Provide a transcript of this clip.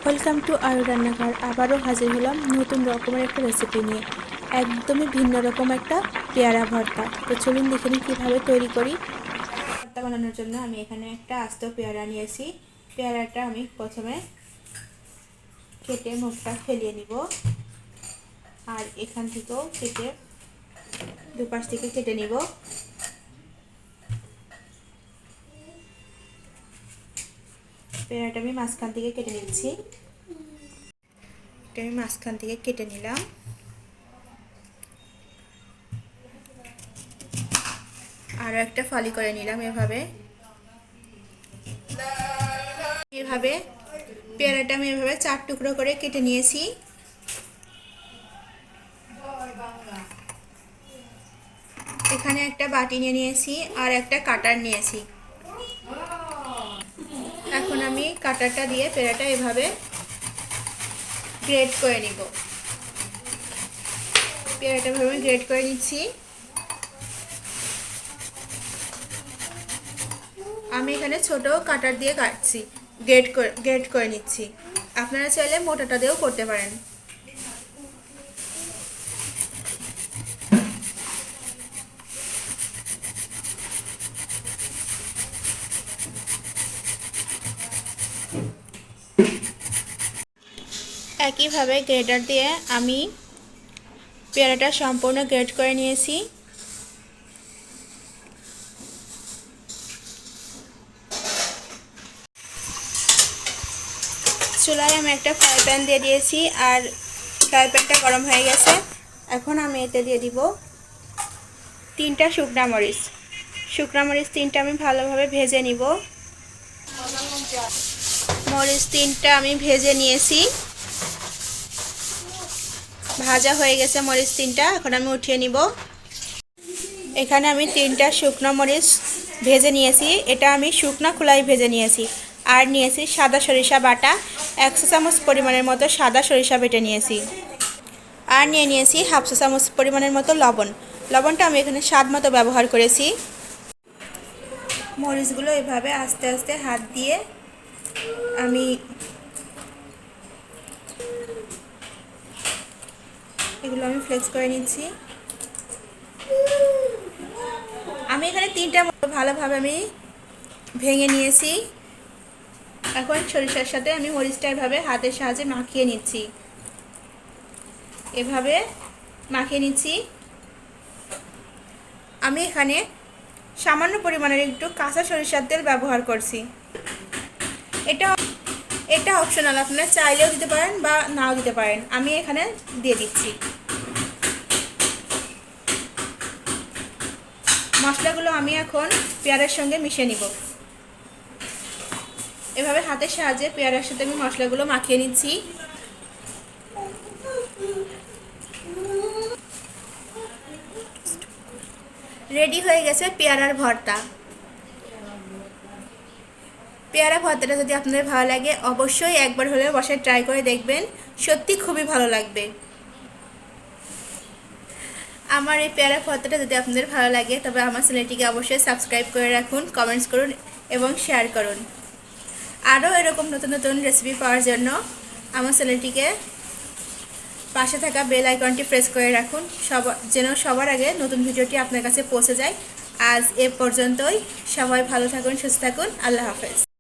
Welcome to আরও রান্নাঘর। আবারও হাজির হলাম নতুন রকমের একটা রেসিপি নিয়ে, একদমই ভিন্ন রকম একটা পেয়ারা ভর্তা। তো চলুন দেখে নিই কীভাবে তৈরি করি। ভর্তা বানানোর জন্য আমি এখানে একটা আস্ত পেয়ারা নিয়েছি। পেয়ারাটা আমি প্রথমে কেটে মুখটা ফেলিয়ে নিব, আর এখান থেকেও কেটে দুপাশ থেকে কেটে নিব। পেয়ারাটা আমি মাঝখান থেকে কেটে নিচ্ছি। এটা আমি মাঝখান থেকে কেটে নিলাম। আরও একটা ফালি করে নিলাম। এভাবে পেয়ারাটা আমি এভাবে 4 টুকরো করে কেটে নিয়েছি। এখানে একটা বাটি নিয়ে নিয়েছি আর একটা কাটার নিয়েছি। এখন আমি কাটারটা দিয়ে পেয়ারাটা এভাবে গ্রেট করে নিব। পেয়ারাটা এভাবে গ্রেট করে নিচ্ছি। আমি এখানে ছোট কাটার দিয়ে কাটছি, গ্রেট করে নিচ্ছি। আপনারা চাইলে মোটাটা দিয়েও করতে পারেন। একইভাবে গ্রেটার দিয়ে আমি পেয়ারাটা সম্পূর্ণ গ্রেট করে নিয়েছি। চুলায় আমি একটা ফ্রাই প্যান দিয়ে দিয়েছি, আর ফ্রাই প্যানটা গরম হয়ে গেছে। এখন আমি এতে দিয়ে দিব 3টা শুকনা মরিচ। শুকনা মরিচ 3টা আমি ভালোভাবে ভেজে নিব। মরিচ 3টা আমি ভেজে নিয়েছি, ভাজা হয়ে গেছে মরিচ 3টা। এখন আমি উঠিয়ে নিব। এখানে আমি 3টা শুকনো মরিচ ভেজে নিয়েছি। এটা আমি শুকনা খোলায় ভেজে নিয়েছি। আর নিয়েছি সাদা সরিষা বাটা, 100 চামচ পরিমাণের মতো সাদা সরিষা বেটে নিয়েছি। আর নিয়ে নিয়েছি 1/2 চামচ পরিমাণের মতো লবণ। লবণটা আমি এখানে স্বাদ মতো ব্যবহার করেছি। মরিচগুলো এভাবে আস্তে আস্তে হাত দিয়ে আমি ফ্লেক্স করে নিচ্ছি। আমি এখানে 3টা ভালোভাবে আমি ভেঙে নিয়েছি। এখন সরিষার সাথে আমি মরিচটা এভাবে হাতের সাহায্যে মাখিয়ে নিচ্ছি। এভাবে মাখিয়ে নিচ্ছি। আমি এখানে সামান্য পরিমাণের একটু কাঁচা সরিষার তেল ব্যবহার করছি। এটা অপশনাল, আপনারা চাইলেও দিতে পারেন বা নাও দিতে পারেন। আমি এখানে দিয়ে দিচ্ছি। মশলাগুলো আমি এখন পেয়ারার সঙ্গে মিশিয়ে নিব। এভাবে হাতের সাহায্যে পেয়ারার সাথে আমি মশলাগুলো মাখিয়ে নিচ্ছি। রেডি হয়ে গেছে পেয়ারার ভর্তা। পেয়ারা ভর্তাটা যদি আপনাদের ভালো লাগে, অবশ্যই একবার হলেও বাসায় ট্রাই করে দেখবেন, সত্যি খুবই ভালো লাগবে। আমার এই পেয়ারা ভর্তাটা যদি আপনাদের ভালো লাগে, তবে আমার চ্যানেলটিকে অবশ্যই সাবস্ক্রাইব করে রাখুন, কমেন্টস করুন এবং শেয়ার করুন। আরও এরকম নতুন নতুন রেসিপি পাওয়ার জন্য আমার চ্যানেলটিকে পাশে থাকা বেল আইকনটি প্রেস করে রাখুন, যেন সবার আগে নতুন ভিডিওটি আপনার কাছে পৌঁছে যায়। আজ এ পর্যন্তই। সবাই ভালো থাকুন, সুস্থ থাকুন। আল্লাহ হাফেজ।